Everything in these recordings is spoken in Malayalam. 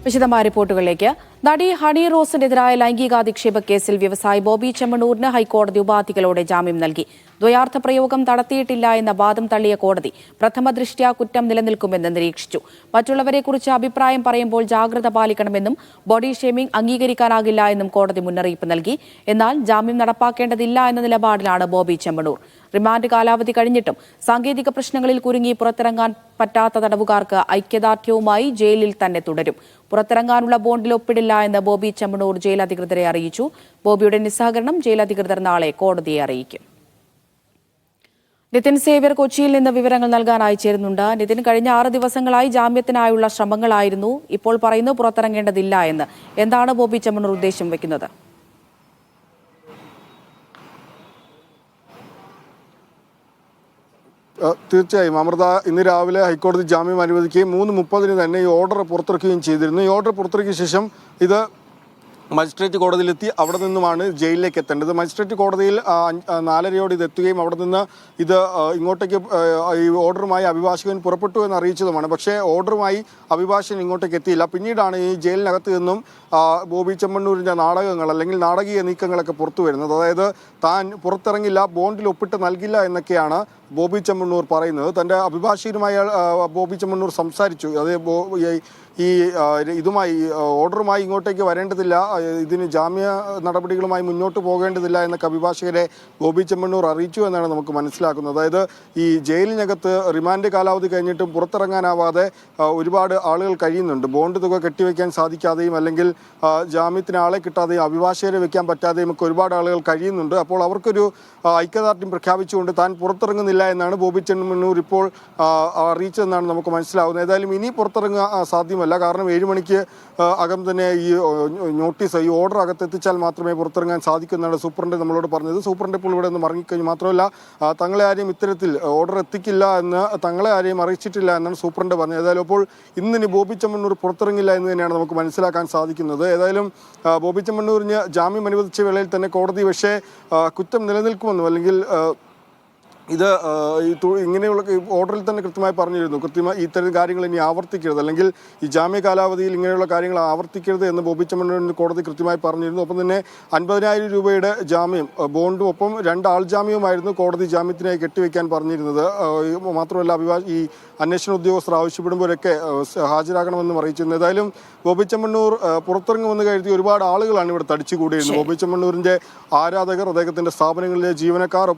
വിശദമായ റിപ്പോർട്ടുകളിലേക്ക്. നടി ഹണി റോസിനെതിരായ ലൈംഗികാധിക്ഷേപ കേസിൽ വ്യവസായി ബോബി ചെമ്മണ്ണൂരിന് ഹൈക്കോടതി ഉപാധികളോടെ ജാമ്യം നൽകി. ദ്വയാർത്ഥ പ്രയോഗം നടത്തിയിട്ടില്ല എന്ന വാദം തള്ളിയ കോടതി പ്രഥമ ദൃഷ്ട്യാ കുറ്റം നിലനിൽക്കുമെന്ന് നിരീക്ഷിച്ചു. മറ്റുള്ളവരെക്കുറിച്ച് അഭിപ്രായം പറയുമ്പോൾ ജാഗ്രത പാലിക്കണമെന്നും ബോഡി ഷേമിംഗ് അംഗീകരിക്കാനാകില്ല എന്നും കോടതി മുന്നറിയിപ്പ് നൽകി. എന്നാൽ ജാമ്യം നടപ്പാക്കേണ്ടതില്ല എന്ന നിലപാടിലാണ് ബോബി ചെമ്മണ്ണൂർ. റിമാൻഡ് കാലാവധി കഴിഞ്ഞിട്ടും സാങ്കേതിക പ്രശ്നങ്ങളിൽ കുരുങ്ങി പുറത്തിറങ്ങാൻ പറ്റാത്ത തടവുകാർക്ക് ഐക്യദാർഢ്യവുമായി ജയിലിൽ തന്നെ തുടരും. പുറത്തിറങ്ങാനുള്ള ബോണ്ടിൽ ഒപ്പിടില്ല എന്ന് ബോബി ചെമ്മണ്ണൂർ ജയിൽ അധികൃതരെ അറിയിച്ചു. ബോബിയുടെ നിസ്സഹകരണം ജയിൽ അധികൃതർ നാളെ കോടതിയെ അറിയിക്കും. നിതിൻ സേവ്യർ കൊച്ചിയിൽ നിന്ന് വിവരങ്ങൾ നൽകാനായി ചേരുന്നുണ്ട്. നിതിൻ, കഴിഞ്ഞ 6 ദിവസങ്ങളായി ജാമ്യത്തിനായുള്ള ശ്രമങ്ങളായിരുന്നു. ഇപ്പോൾ പറയുന്നു പുറത്തിറങ്ങേണ്ടതില്ല എന്ന്. എന്താണ് ബോബി ചെമ്മണ്ണൂർ ഉദ്ദേശം വെക്കുന്നത്? തീർച്ചയായും അമൃത, ഇന്ന് രാവിലെ ഹൈക്കോടതി ജാമ്യം അനുവദിക്കുകയും 3:30 തന്നെ ഈ ഓർഡർ പുറത്തിറക്കുകയും ചെയ്തിരുന്നു. ഈ ഓർഡർ പുറത്തിറക്കിയ ശേഷം ഇത് മജിസ്ട്രേറ്റ് കോടതിയിലെത്തി. അവിടെ നിന്നുമാണ് ജയിലിലേക്ക് എത്തേണ്ടത്. മജിസ്ട്രേറ്റ് കോടതിയിൽ 4:30 ഇത് എത്തുകയും അവിടെ നിന്ന് ഇത് ഇങ്ങോട്ടേക്ക് ഈ ഓർഡറുമായി അഭിഭാഷകൻ പുറപ്പെട്ടു എന്ന് അറിയിച്ചതുമാണ്. പക്ഷേ ഓർഡറുമായി അഭിഭാഷകൻ ഇങ്ങോട്ടേക്ക് എത്തിയില്ല. പിന്നീടാണ് ഈ ജയിലിനകത്ത് നിന്നും ബോബി ചെമ്മണ്ണൂരിൻ്റെ നാടകങ്ങൾ അല്ലെങ്കിൽ നാടകീയ നീക്കങ്ങളൊക്കെ പുറത്തു വരുന്നത്. അതായത് താൻ പുറത്തിറങ്ങില്ല, ബോണ്ടിൽ ഒപ്പിട്ട് നൽകില്ല എന്നൊക്കെയാണ് ബോബി ചെമ്മണ്ണൂർ പറയുന്നത്. തൻ്റെ അഭിഭാഷകരുമായി ബോബി ചെമ്മണ്ണൂർ സംസാരിച്ചു. അത് ഈ ഇതുമായി ഓർഡറുമായി ഇങ്ങോട്ടേക്ക് വരേണ്ടതില്ല, ഇതിന് ജാമ്യ നടപടികളുമായി മുന്നോട്ട് പോകേണ്ടതില്ല എന്നൊക്കെ അഭിഭാഷകരെ ബോബി ചെമ്മണ്ണൂർ അറിയിച്ചു എന്നാണ് നമുക്ക് മനസ്സിലാക്കുന്നത്. അതായത് ഈ ജയിലിനകത്ത് റിമാൻഡ് കാലാവധി കഴിഞ്ഞിട്ടും പുറത്തിറങ്ങാനാവാതെ ഒരുപാട് ആളുകൾ കഴിയുന്നുണ്ട്. ബോണ്ട് തുക കെട്ടിവെക്കാൻ സാധിക്കാതെയും അല്ലെങ്കിൽ ജാമ്യത്തിന് ആളെ കിട്ടാതെയും അഭിഭാഷകരെ വെക്കാൻ പറ്റാതെയും ഒക്കെ ഒരുപാട് ആളുകൾ കഴിയുന്നുണ്ട്. അപ്പോൾ അവർക്കൊരു ഐക്യദാർഢ്യം പ്രഖ്യാപിച്ചുകൊണ്ട് താൻ പുറത്തിറങ്ങുന്നില്ല എന്നാണ് ബോബി ചെമ്മണ്ണൂർ ഇപ്പോൾ അറിയിച്ചതെന്നാണ് നമുക്ക് മനസ്സിലാവുന്നത്. ഏതായാലും ഇനി പുറത്തിറങ്ങാൻ സാധ്യമല്ല. കാരണം 7 മണിക്ക് അകം തന്നെ ഈ നോട്ടീസ്, ഈ ഓർഡർ അകത്തെത്തിച്ചാൽ മാത്രമേ പുറത്തിറങ്ങാൻ സാധിക്കൂ എന്നാണ് സൂപ്രണ്ട് നമ്മളോട് പറഞ്ഞത്. സൂപ്രണ്ട് ഇപ്പോൾ ഇവിടെ നിന്ന് മറങ്ങിക്കഴിഞ്ഞു. മാത്രമല്ല തങ്ങളെ ആരെയും ഇത്തരത്തിൽ ഓർഡർ എത്തിക്കില്ല എന്ന് തങ്ങളെ ആരെയും അറിയിച്ചിട്ടില്ല എന്നാണ് സൂപ്രണ്ട് പറഞ്ഞത്. ഏതായാലും ഇപ്പോൾ ഇന്നിനി ബോബി ചെമ്മണ്ണൂർ പുറത്തിറങ്ങില്ല എന്ന് തന്നെയാണ് നമുക്ക് മനസ്സിലാക്കാൻ സാധിക്കുന്നത്. ഏതായാലും ബോബി ചെമ്മണ്ണൂരിന് ജാമ്യം അനുവദിച്ച വേളയിൽ തന്നെ കോടതി പക്ഷേ കുറ്റം നിലനിൽക്കുമെന്നും അല്ലെങ്കിൽ ഇത് ഇങ്ങനെയുള്ള ഓർഡറിൽ തന്നെ കൃത്യമായി പറഞ്ഞിരുന്നു, കൃത്യമായി ഇത്തരം കാര്യങ്ങൾ ഇനി ആവർത്തിക്കരുത്, അല്ലെങ്കിൽ ഈ ജാമ്യ കാലാവധിയിൽ ഇങ്ങനെയുള്ള കാര്യങ്ങൾ ആവർത്തിക്കരുത് എന്ന് ബോബി ചെമ്മണ്ണൂരിന് കോടതി കൃത്യമായി പറഞ്ഞിരുന്നു. ഒപ്പം തന്നെ 50,000 രൂപയുടെ ജാമ്യം, ബോണ്ടും ഒപ്പം 2 ആൾ ജാമ്യവുമായിരുന്നു കോടതി ജാമ്യത്തിനായി കെട്ടിവെക്കാൻ പറഞ്ഞിരുന്നത്. മാത്രമല്ല ഈ അന്വേഷണ ഉദ്യോഗസ്ഥർ ആവശ്യപ്പെടുമ്പോഴൊക്കെ ഹാജരാകണമെന്നും അറിയിച്ചിരുന്നു. ഏതായാലും ബോബി ചെമ്മണ്ണൂർ പുറത്തിറങ്ങുമെന്ന് കരുതി ഒരുപാട് ആളുകളാണ് ഇവിടെ തടിച്ചുകൂടിയിരുന്നത്. ബോബി ചെമ്മണ്ണൂരിൻ്റെ ആരാധകർ, അദ്ദേഹത്തിൻ്റെ സ്ഥാപനങ്ങളിലെ ജീവനക്കാർ,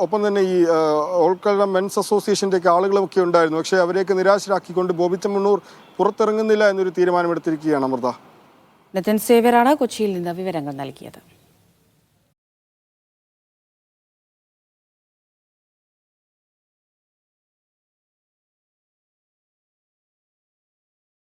ഒപ്പം തന്നെ ഈ ഓൾ കേരള മെൻസ് അസോസിയേഷൻ്റെയൊക്കെ ആളുകളൊക്കെ ഉണ്ടായിരുന്നു. പക്ഷേ അവരെയൊക്കെ നിരാശരാക്കിക്കൊണ്ട് ബോബി ചെമ്മണ്ണൂർ പുറത്തിറങ്ങുന്നില്ല എന്നൊരു തീരുമാനമെടുത്തിരിക്കുകയാണ്. അമൃത. നിതിൻ സേവ്യറാണ് കൊച്ചിയിൽ നിന്ന് വിവരങ്ങൾ നൽകിയത്.